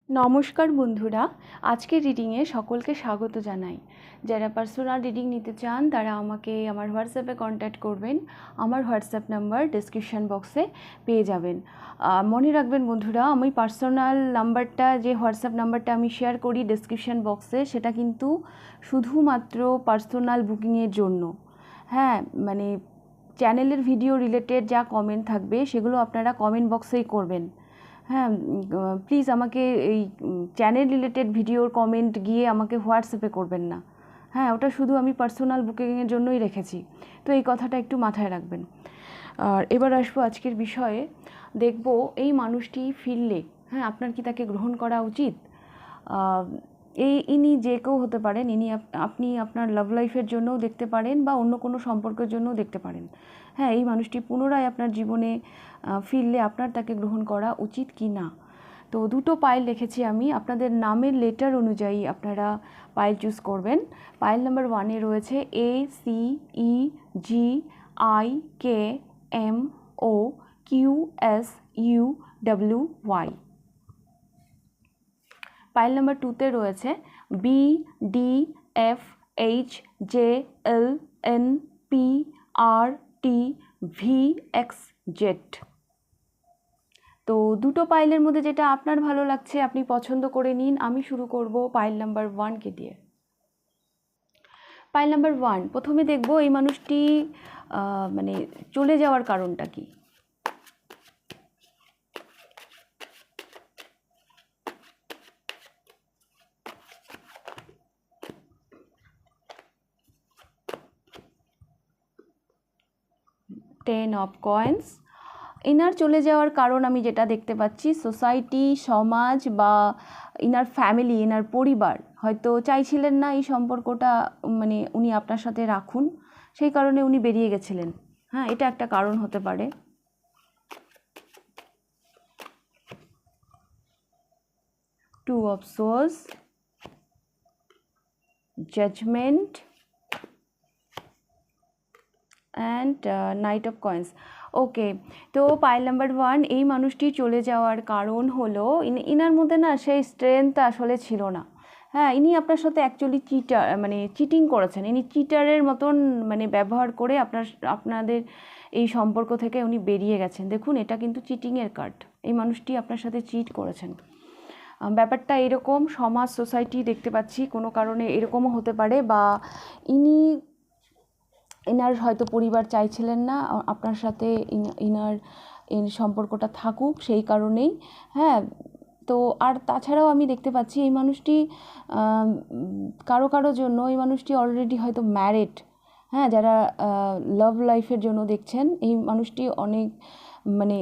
নমস্কার বন্ধুরা, আজকের রিডিংয়ে সকলকে স্বাগত জানাই। যারা পার্সোনাল রিডিং নিতে চান তারা আমাকে আমার হোয়াটসঅ্যাপে কন্ট্যাক্ট করবেন। আমার হোয়াটসঅ্যাপ নাম্বার ডেসক্রিপশন বক্সে পেয়ে যাবেন। মনে রাখবেন বন্ধুরা, আমি পার্সোনাল নাম্বারটা যে হোয়াটসঅ্যাপ নাম্বারটা আমি শেয়ার করি ডেসক্রিপশন বক্সে, সেটা কিন্তু শুধুমাত্র পার্সোনাল বুকিংয়ের জন্য। হ্যাঁ, মানে চ্যানেলের ভিডিও রিলেটেড যা কমেন্ট থাকবে সেগুলো আপনারা কমেন্ট বক্সেই করবেন। হ্যাঁ, প্লিজ আমাকে এই চ্যানেল রিলেটেড ভিডিওর কমেন্ট গিয়ে আমাকে হোয়াটসঅ্যাপে করবেন না। হ্যাঁ, ওটা শুধু আমি পার্সোনাল বুকিংয়ের জন্যই রেখেছি, তো এই কথাটা একটু মাথায় রাখবেন। আর এবার আসবো আজকের বিষয়ে। দেখব এই মানুষটি ফিরলে হ্যাঁ আপনার কি তাকে গ্রহণ করা উচিত। ইনি যে কেউ হতে পারেন, ইনি আপনি আপনার লাভ লাইফের জন্যও দেখতে পারেন বা অন্য কোনো সম্পর্কের জন্যও দেখতে পারেন। হ্যাঁ, এই মানুষটি পুনরায় আপনার জীবনে ফিরলে আপনার তাকে গ্রহণ করা উচিত কি না। তো দুটো পাইল রেখেছি আমি, আপনাদের নামের লেটার অনুযায়ী আপনারা পাইল চুজ করবেন। পাইল নাম্বার 1-এ রয়েছে ACEGIKMOQSUWY। পাইল নাম্বার 2-তে রয়েছে BDFHJLNPRTVXZ। তো দুটো পাইলের মধ্যে যেটা আপনার ভালো লাগছে আপনি পছন্দ করে নিন। আমি শুরু করব পাইল নাম্বার 1-কে দিয়ে। পাইল নাম্বার 1, প্রথমে দেখব এই মানুষটি মানে চলে যাওয়ার কারণটা কি। Ten of coins. ইনার চলে যাওয়ার কারণ আমি যেটা দেখতে পাচ্ছি, সোসাইটি, সমাজ বা ইনার ফ্যামিলি, ইনার পরিবার হয়তো চাইছিলেন না এই সম্পর্কটা মানে উনি আপনার সাথে রাখুন, সেই কারণে উনি বেরিয়ে গেছিলেন। হ্যাঁ, এটা একটা কারণ হতে পারে। Two of swords, judgement and knight of coins. Okay, তো পাইল নাম্বার 1, এই মানুষটি চলে যাওয়ার কারণ হলো ইনার মধ্যে না সেই স্ট্রেংথ আসলে ছিল না। হ্যাঁ, ইনি আপনার সাথে অ্যাকচুয়ালি চিটিং করেছেন। ইনি চিটারের মতন মানে ব্যবহার করে আপনাদের এই সম্পর্ক থেকে উনি বেরিয়ে গেছেন। দেখুন, এটা কিন্তু চিটিংয়ের কার্ড। এই মানুষটি আপনার সাথে চিট করেছেন। ব্যাপারটা এরকম, সমাজ, সোসাইটি দেখতে পাচ্ছি কোনো কারণে এরকমও হতে পারে, বা ইনার হয়তো পরিবার চাইছিলেন না আপনার সাথে ইনার এই সম্পর্কটা থাকুক, সেই কারণেই। হ্যাঁ, তো আর তাছাড়াও আমি দেখতে পাচ্ছি এই মানুষটি কারো জন্য এই মানুষটি অলরেডি হয়তো ম্যারিড। হ্যাঁ, যারা লাভ লাইফের জন্য দেখছেন, এই মানুষটি অনেক মানে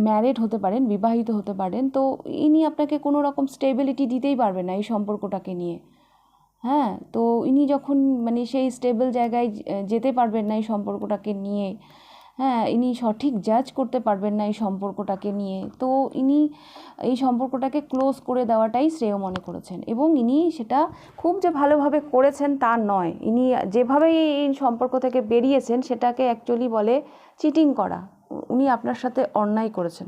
ম্যারিড হতে পারেন, বিবাহিত হতে পারেন। তো ইনি আপনাকে কোনো রকম স্টেবিলিটি দিতেই পারবেন না এই সম্পর্কটাকে নিয়ে। হ্যাঁ, তো ইনি যখন মানে সেই স্টেবল জায়গায় যেতে পারবেন না এই সম্পর্কটাকে নিয়ে, হ্যাঁ, ইনি সঠিক জাজ করতে পারবেন না এই সম্পর্কটাকে নিয়ে, তো ইনি এই সম্পর্কটাকে ক্লোজ করে দেওয়াটাই শ্রেয় মনে করেছেন। এবং ইনি সেটা খুব যে ভালোভাবে করেছেন তা নয়, ইনি যেভাবে এই সম্পর্ক থেকে বেরিয়েছেন সেটাকে অ্যাকচুয়ালি বলে চিটিং করা। উনি আপনার সাথে অন্যায় করেছেন।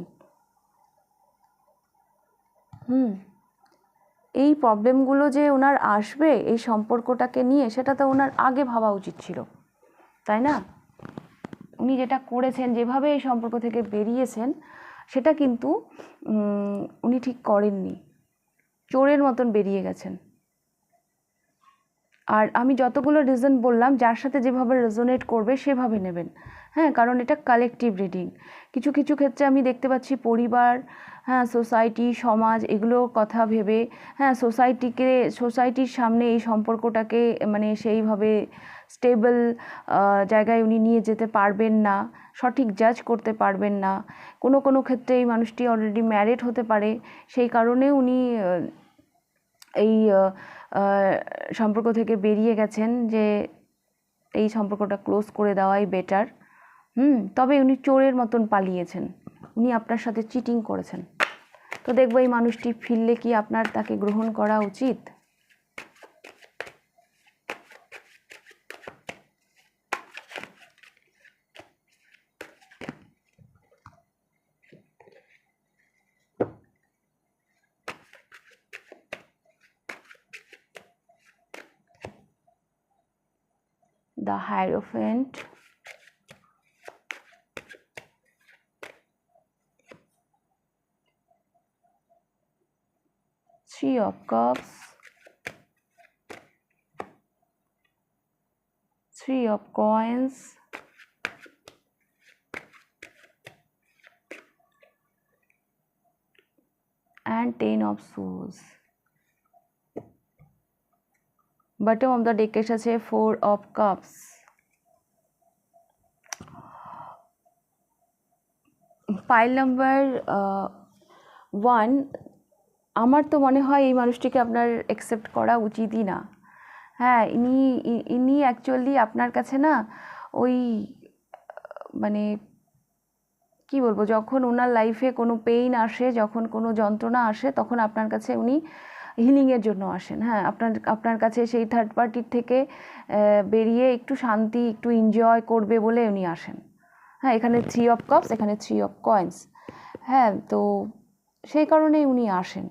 এই প্রবলেমগুলো যে ওনার আসবে এই সম্পর্কটাকে নিয়ে, সেটা তো ওনার আগে ভাবা উচিত ছিল, তাই না? উনি যেটা করেছেন, যেভাবে এই সম্পর্ক থেকে বেরিয়েছেন, সেটা কিন্তু উনি ঠিক করেননি, চোরের মতন বেরিয়ে গেছেন। আর আমি যতগুলো রিজন বললাম, যার সাথে যেভাবে রেজোনেট করবে সেভাবে নেবেন। হ্যাঁ, কারণ এটা কালেকটিভ রিডিং। কিছু কিছু ক্ষেত্রে আমি দেখতে পাচ্ছি পরিবার, হ্যাঁ, সোসাইটি, সমাজ, এগুলোর কথা ভেবে, হ্যাঁ, সোসাইটির সামনে এই সম্পর্কটাকে মানে সেইভাবে স্টেবল জায়গায় উনি নিয়ে যেতে পারবেন না, সঠিক জাজ করতে পারবেন না। কোনো ক্ষেত্রে এই মানুষটি অলরেডি ম্যারিড হতে পারে, সেই কারণে উনি এই সম্পর্ক থেকে বেরিয়ে গেছেন, যে এই সম্পর্কটা ক্লোজ করে দেওয়াই বেটার। তবে উনি চোরের মতন পালিয়েছেন, উনি আপনার সাথে চিটিং করেছেন। তো দেখবো এই মানুষটি ফিরলে কি আপনার তাকে গ্রহণ করা উচিত। the Hierophant, Three of Cups, Three of Coins, and Ten of Swords. Bottom of the deck এসেছে Four of Cups. Pile number 1, আমার তো মনে হয় এই মানুষটিকে আপনার অ্যাকসেপ্ট করা উচিতই না। হ্যাঁ, ইনি অ্যাকচুয়ালি আপনার কাছে না ওই মানে কি বলবো, যখন ওনার লাইফে কোনো পেইন আসে, যখন কোনো যন্ত্রণা আসে, তখন আপনার কাছে উনি হিলিংয়ের জন্য আসেন। হ্যাঁ, আপনার কাছে সেই থার্ড পার্টির থেকে বেরিয়ে একটু শান্তি, একটু এনজয় করবে বলে উনি আসেন। হ্যাঁ, এখানে থ্রি অফ কাপস, এখানে থ্রি অফ কয়েন্স। হ্যাঁ, তো সেই কারণেই উনি আসেন।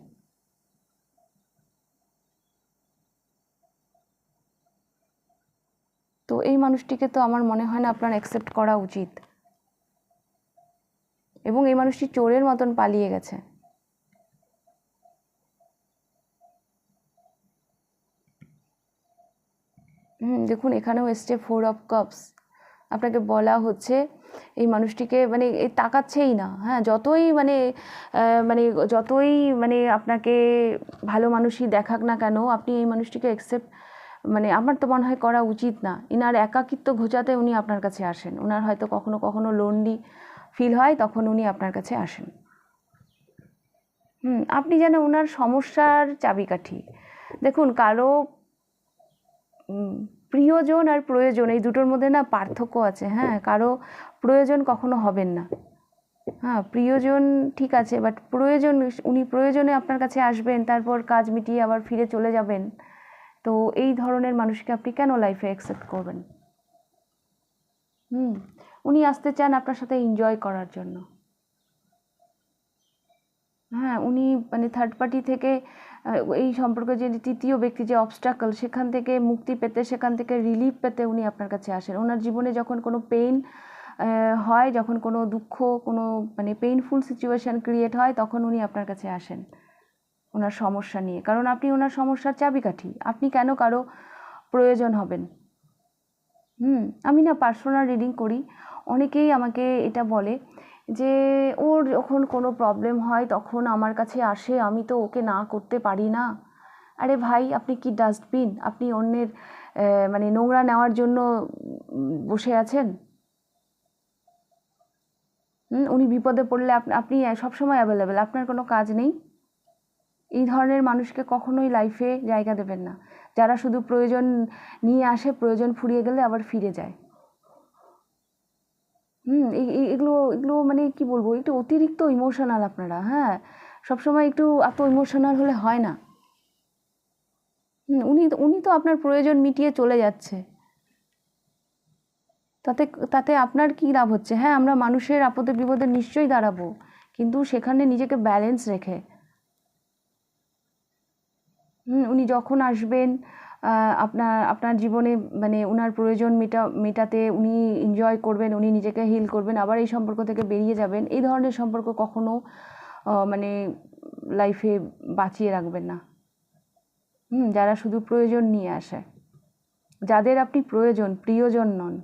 তো এই মানুষটিকে তো আমার মনে হয় না আপনার অ্যাকসেপ্ট করা উচিত, এবং এই মানুষটি চোরের মতন পালিয়ে গেছে। দেখুন এখানেও এসছে ফোর অফ কাপস। আপনাকে বলা হচ্ছে এই মানুষটিকে মানে এই তাকাচ্ছেই না। হ্যাঁ, যতই মানে আপনাকে ভালো মানুষই দেখাক না কেন, আপনি এই মানুষটিকে অ্যাকসেপ্ট আমার তো মনে হয় করা উচিত না। ইনার একাকিত্ব ঘোচাতে উনি আপনার কাছে আসেন। ওনার হয়তো কখনো কখনো লোনলি ফিল হয়, তখন উনি আপনার কাছে আসেন। আপনি যেন ওনার সমস্যার চাবিকাঠি। দেখুন, কারো প্রিয়জন আর প্রয়োজন এই দুটোর মধ্যে না পার্থক্য আছে। হ্যাঁ, কারো প্রয়োজন কখনো হবেন না। হ্যাঁ, প্রিয়জন ঠিক আছে, বাট প্রয়োজন, উনি প্রয়োজনে আপনার কাছে আসবেন, তারপর কাজ মিটিয়ে আবার ফিরে চলে যাবেন। তো এই ধরনের মানুষকে আপনি কেন লাইফে অ্যাকসেপ্ট করবেন? উনি আসতে চান আপনার সাথে এনজয় করার জন্য। হ্যাঁ, উনি থার্ড পার্টি থেকে এই সম্পর্কে যে তৃতীয় ব্যক্তি, যে অবস্ট্রাকল, সেখান থেকে মুক্তি পেতে, সেখান থেকে রিলিফ পেতে উনি আপনার কাছে আসেন। ওনার জীবনে যখন কোনো পেইন হয়, যখন কোনো দুঃখ, কোনো পেইনফুল সিচুয়েশান ক্রিয়েট হয়, তখন উনি আপনার কাছে আসেন ওনার সমস্যা নিয়ে। কারণ আপনি ওনার সমস্যার চাবিকাঠি। আপনি কেন কারো প্রয়োজন হবেন? আমি না পার্সোনাল রিডিং করি, অনেকেই আমাকে এটা বলে যে ওর যখন কোনো প্রবলেম হয় তখন আমার কাছে আসে, আমি তো ওকে না করতে পারি না। আরে ভাই, আপনি কি ডাস্টবিন? আপনি অন্যের নোংরা নেওয়ার জন্য বসে আছেন? উনি বিপদে পড়লে আপনি সবসময় অ্যাভেলেবেল, আপনার কোনো কাজ নেই? এই ধরনের মানুষকে কখনোই লাইফে জায়গা দেবেন না, যারা শুধু প্রয়োজন নিয়ে আসে, প্রয়োজন ফুরিয়ে গেলে আবার ফিরে যায়। এগুলো কি বলবো, একটু অতিরিক্ত ইমোশনাল আপনারা। হ্যাঁ, সবসময় একটু এত ইমোশনাল হলে হয় না। উনি তো আপনার প্রয়োজন মিটিয়ে চলে যাচ্ছে, তাতে আপনার কি লাভ হচ্ছে? হ্যাঁ, আমরা মানুষের আপদে বিপদে নিশ্চয়ই দাঁড়াবো, কিন্তু সেখানে নিজেকে ব্যালেন্স রেখে। উনি যখন আসবেন আপনার জীবনে, ওনার প্রয়োজন মেটাতে উনি এনজয় করবেন, উনি নিজেকে হিল করবেন, আবার এই সম্পর্ক থেকে বেরিয়ে যাবেন। এই ধরনের সম্পর্ক কখনো লাইফে বাঁচিয়ে রাখবেন না। যারা শুধু প্রয়োজন নিয়ে আসে, যাদের আপনি প্রয়োজন, প্রিয়জন নন।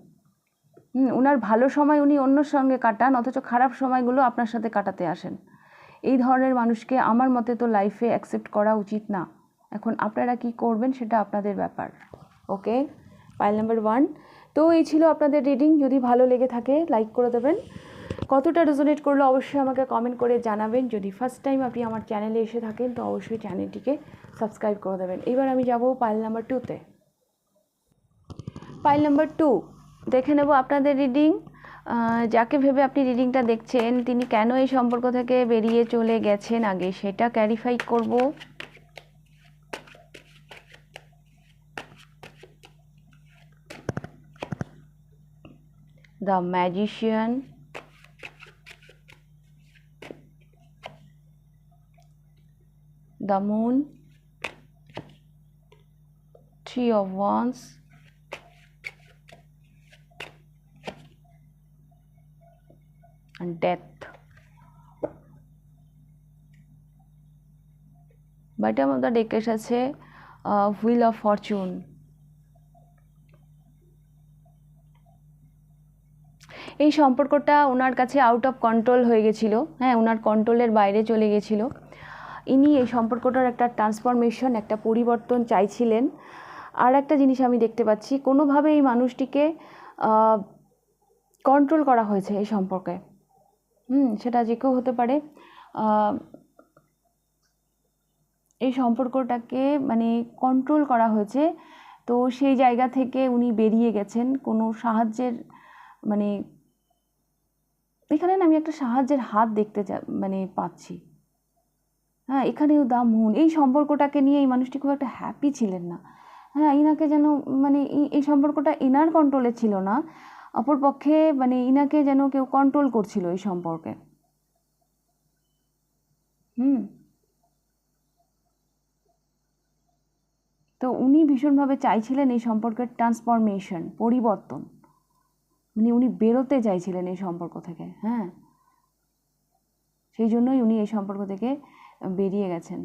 ওনার ভালো সময় উনি অন্যর সঙ্গে কাটান, অথচ খারাপ সময়গুলো আপনার সাথে কাটাতে আসেন। এই ধরনের মানুষকে আমার মতে তো লাইফে অ্যাকসেপ্ট করা উচিত না। এখন আপনারা কি করবেন সেটা আপনাদের ব্যাপার। ওকে, পাইল নাম্বার 1। তো এই ছিল আপনাদের রিডিং। যদি ভালো লেগে থাকে লাইক করে দেবেন। কতটা রেজোনেট করলো অবশ্যই আমাকে কমেন্ট করে জানাবেন। যদি ফার্স্ট টাইম আপনি আমার চ্যানেলে এসে থাকেন তো অবশ্যই চ্যানেলটিকে সাবস্ক্রাইব করে দেবেন। এবার আমি যাব পাইল নাম্বার 2তে। পাইল নাম্বার 2 দেখে নেব আপনাদের রিডিং। যাকে ভেবে আপনি রিডিংটা দেখছেন তিনি কেন এই সম্পর্ক থেকে বেরিয়ে চলে গেছেন আগে সেটা ক্ল্যারিফাই করব। The magician, the moon, three of wands, death. Bottom of the ডেকে এসেছে হুইল অফ ফরচুন। এই সম্পর্কটা ওনার কাছে আউট অফ কন্ট্রোল হয়ে গেছিলো, হ্যাঁ, ওনার কন্ট্রোলের বাইরে চলে গেছিলো। ইনি এই সম্পর্কটার একটা ট্রান্সফরমেশন, একটা পরিবর্তন চাইছিলেন। আর একটা জিনিস আমি দেখতে পাচ্ছি, কোনোভাবে এই মানুষটিকে কন্ট্রোল করা হয়েছে এই সম্পর্কে। সেটা যে কেউ হতে পারে। এই সম্পর্কটাকে মানে কন্ট্রোল করা হয়েছে, তো সেই জায়গা থেকে উনি বেরিয়ে গেছেন। কোনো সাহায্যের মানে এখানে না আমি একটা সাহায্যের হাত দেখতে মানে পাচ্ছি। হ্যাঁ, এখানেও দা মুন। এই সম্পর্কটাকে নিয়ে এই মানুষটি খুব একটা হ্যাপি ছিলেন না। হ্যাঁ, ইনাকে যেন মানে এই সম্পর্কটা ইনার কন্ট্রোলে ছিল না, অপরপক্ষে মানে ইনাকে যেন কেউ কন্ট্রোল করছিল এই সম্পর্কে। তো উনি ভীষণভাবে চাইছিলেন এই সম্পর্কের ট্রান্সফরমেশন, পরিবর্তন, মানে উনি বেরোতে চাইছিলেন এই সম্পর্ক থেকে। হ্যাঁ, সেই জন্যই উনি এই সম্পর্ক থেকে বেরিয়ে গেছেন।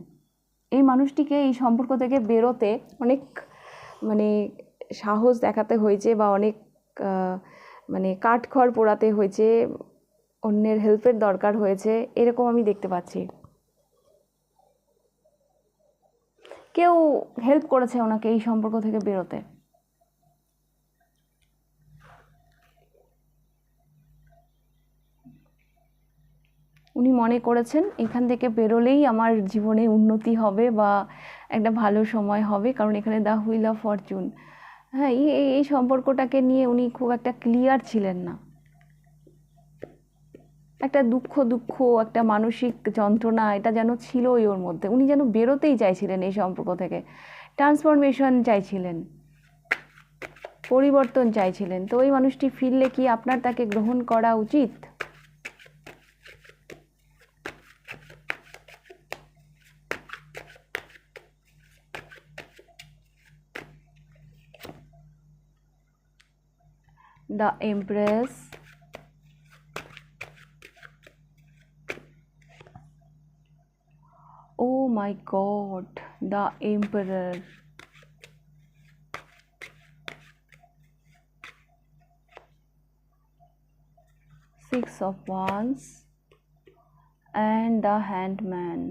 এই মানুষটিকে এই সম্পর্ক থেকে বেরোতে অনেক মানে সাহস দেখাতে হয়েছে, বা অনেক মানে কাঠখড় পোড়াতে হয়েছে, অন্যের হেল্পের দরকার হয়েছে, এরকম আমি দেখতে পাচ্ছি। কেউ হেল্প করেছে ওনাকে এই সম্পর্ক থেকে বেরোতে। উনি মনে করেছেন এখান থেকে বেরোলেই আমার জীবনে উন্নতি হবে বা একটা ভালো সময় হবে, কারণ এখানে দ্য হুইল অফ ফরচুন। হ্যাঁ, এই সম্পর্কটাকে নিয়ে উনি খুব একটা ক্লিয়ার ছিলেন না। একটা দুঃখ, একটা মানসিক যন্ত্রণা, এটা যেন ছিলই ওর মধ্যে। উনি যেন বেরোতেই চাইছিলেন এই সম্পর্ক থেকে, ট্রান্সফরমেশন চাইছিলেন, পরিবর্তন চাইছিলেন। তো ওই মানুষটি ফিরলে কি আপনার তাকে গ্রহণ করা উচিত? The Empress, oh my God, the Emperor, Six of Wands, and the Hangman.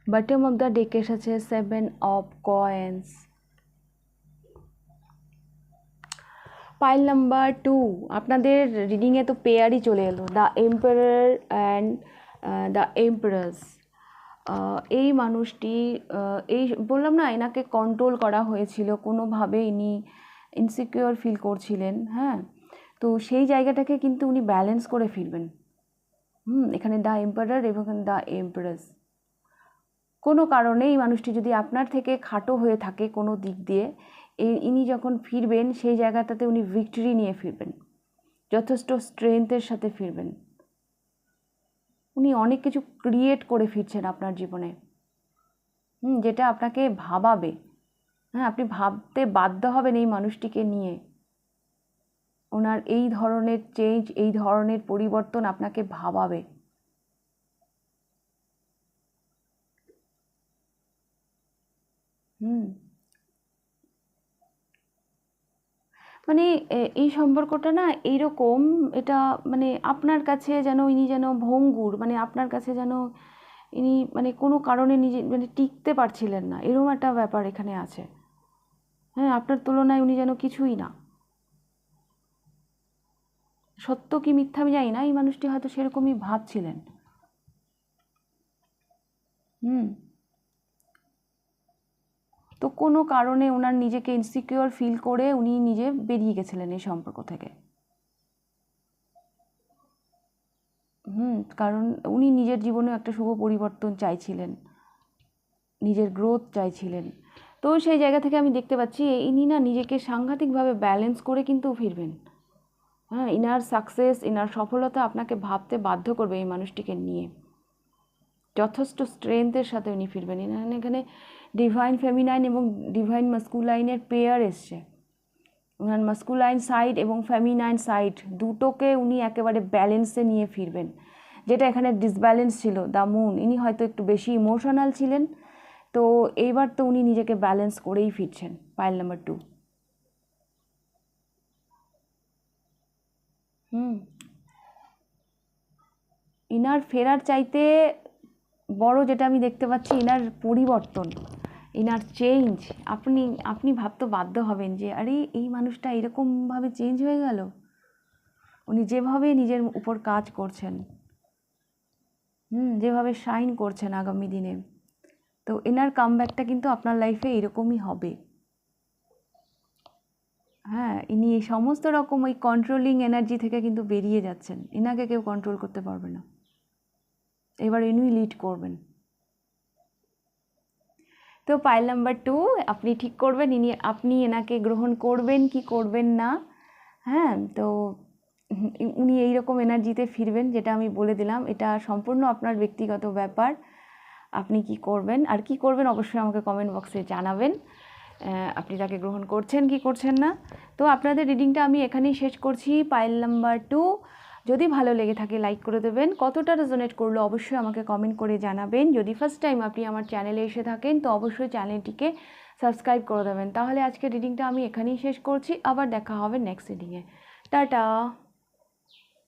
Bottom of the ডেকে এসেছে 7 of Coins। পাইল নাম্বার 2, আপনাদের রিডিংয়ে তো পেয়ারই চলে এলো, দ্য এম্পারার অ্যান্ড দ্য এম্পারেস। এই মানুষটি এই বললাম না, এনাকে কন্ট্রোল করা হয়েছিল, কোনোভাবে ইনি ইনসিকিউর ফিল করছিলেন। হ্যাঁ, তো সেই জায়গাটাকে কিন্তু উনি ব্যালেন্স করে ফিরবেন। এখানে দ্য এম্পারার এবং দ্য এম্পারেস। কোনো কারণে এই মানুষটি যদি আপনার থেকে খাটো হয়ে থাকে কোনো দিক দিয়ে, ইনি যখন ফিরবেন সেই জায়গাটাতে উনি ভিক্টরি নিয়ে ফিরবেন, যথেষ্ট স্ট্রেংথের সাথে ফিরবেন। উনি অনেক কিছু ক্রিয়েট করে ফিরছেন আপনার জীবনে, যেটা আপনাকে ভাবাবে। হ্যাঁ, আপনি ভাবতে বাধ্য হবেন এই মানুষটিকে নিয়ে। ওনার এই ধরনের চেঞ্জ, এই ধরনের পরিবর্তন আপনাকে ভাবাবে। মানে এই সম্পর্কটা না এইরকম, এটা মানে আপনার কাছে যেন ইনি যেন ভঙ্গুর, মানে আপনার কাছে যেন ইনি মানে কোনো কারণে নিজে মানে টিকতে পারছিলেন না, এরকম একটা ব্যাপার এখানে আছে। হ্যাঁ, আপনার তুলনায় উনি যেন কিছুই না। সত্য কি মিথ্যা আমি জানি না, এই মানুষটি হয়তো সেরকমই ভাবছিলেন। তো কোনো কারণে ওনার নিজেকে ইনসিকিউর ফিল করে উনি নিজে বেরিয়ে গেছিলেন এই সম্পর্ক থেকে। কারণ উনি নিজের জীবনে একটা শুভ পরিবর্তন চাইছিলেন, নিজের গ্রোথ চাইছিলেন। তো সেই জায়গা থেকে আমি দেখতে পাচ্ছি ইনি না নিজেকে সাংঘাতিকভাবে ব্যালেন্স করে কিন্তু ফিরবেন। হ্যাঁ, ইনার সাকসেস, ইনার সফলতা আপনাকে ভাবতে বাধ্য করবে এই মানুষটিকে নিয়ে। যথেষ্ট স্ট্রেংথের সাথে উনি ফিরবেন। এখানে ডিভাইন ফেমিনাইন এবং ডিভাইন মাস্কুলাইনের পেয়ার এসছে। ওনার মাস্কুলাইন সাইড এবং ফেমিনাইন সাইড দুটোকে উনি একেবারে ব্যালেন্সে নিয়ে ফিরবেন, যেটা এখানে ডিসব্যালেন্স ছিল। দ্য মুন, ইনি হয়তো একটু বেশি ইমোশনাল ছিলেন, তো এইবার তো উনি নিজেকে ব্যালেন্স করেই ফিরছেন। Pile number 2। ইনার ফেরার চাইতে বড় যেটা আমি দেখতে পাচ্ছি, ইনার পরিবর্তন, ইনার চেঞ্জ। আপনি ভাবতে বাধ্য হবেন যে আরে এই মানুষটা এরকমভাবে চেঞ্জ হয়ে গেল। উনি যেভাবে নিজের উপর কাজ করছেন, যেভাবে শাইন করছেন আগামী দিনে, তো এনার কামব্যাকটা কিন্তু আপনার লাইফে এরকমই হবে। হ্যাঁ, ইনি এই সমস্ত রকম ওই কন্ট্রোলিং এনার্জি থেকে কিন্তু বেরিয়ে যাচ্ছেন। এনাকে কেউ কন্ট্রোল করতে পারবে না, এবার ইনি লিড করবেন। তো পাইল নাম্বার 2, আপনি ঠিক করবেন আপনি এনাকে গ্রহণ করবেন কি করবেন না। হ্যাঁ, তো উনি এইরকম এনার্জিতে ফিরবেন, যেটা আমি বলে দিলাম। এটা সম্পূর্ণ আপনার ব্যক্তিগত ব্যাপার, আপনি কি করবেন আর কি করবেন অবশ্যই আমাকে কমেন্ট বক্সে জানাবেন। আপনি তাকে গ্রহণ করছেন কি করছেন না। তো আপনাদের রিডিংটা আমি এখানেই শেষ করছি। পাইল নাম্বার 2, যদি ভালো লেগে থাকে লাইক করে দেবেন। কতটা রেজোনেট করলো অবশ্যই আমাকে কমেন্ট করে জানাবেন। যদি ফার্স্ট টাইম আপনি আমার চ্যানেলে এসে থাকেন তো অবশ্যই চ্যানেলটিকে সাবস্ক্রাইব করে দেবেন। তাহলে আজকে রিডিংটা আমি এখানেই শেষ করছি, আবার দেখা হবে নেক্সট রিডিংয়ে। টাটা।